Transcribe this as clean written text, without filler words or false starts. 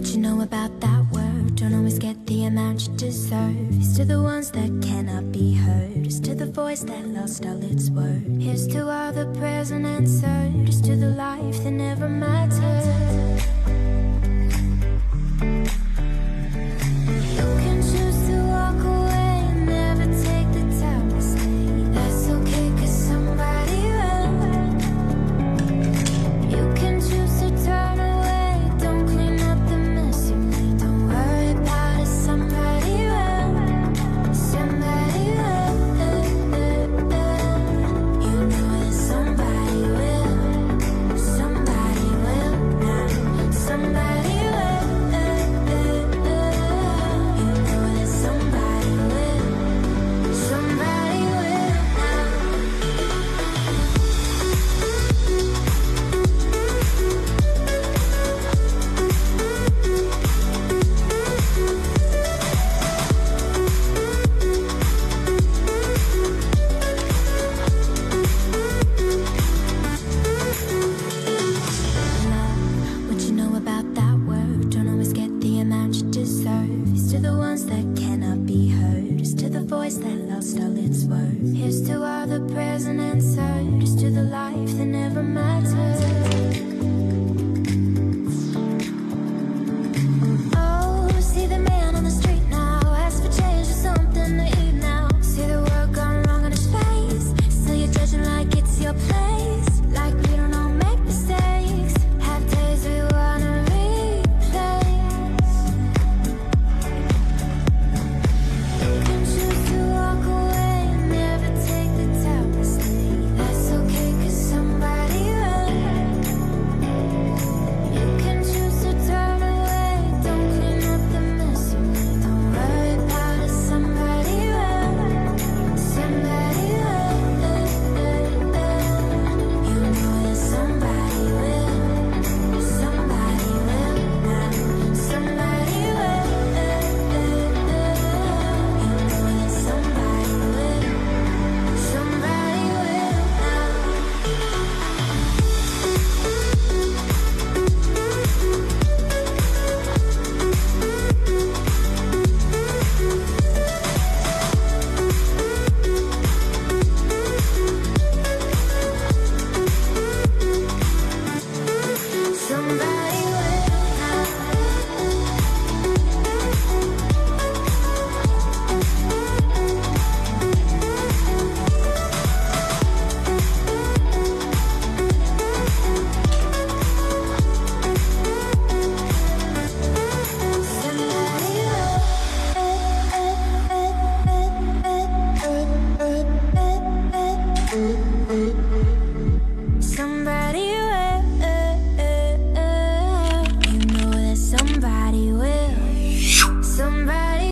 what you know about that word. Don't always get the amount you deserve. Here's to the ones that cannot be heard. Here's to the voice that lost all its worth. Here's to all the prayers unanswered. Here's to the life that never mattered. You can choose to walk away and never take the time to stay. That's okay, 'cause somebody will. You can choose to turn away. Don't clean up the mess you made. Don't worry about it, somebody will. Somebody will. You know that somebody will. Somebody will now. Somebody will. You know that somebody will. Somebody will now. Love, what you know about that word. Don't always get the amount you deserve. Here's to the ones that cannot be heard. Here's to the voice that lost all its worth. Here's to all the prayers and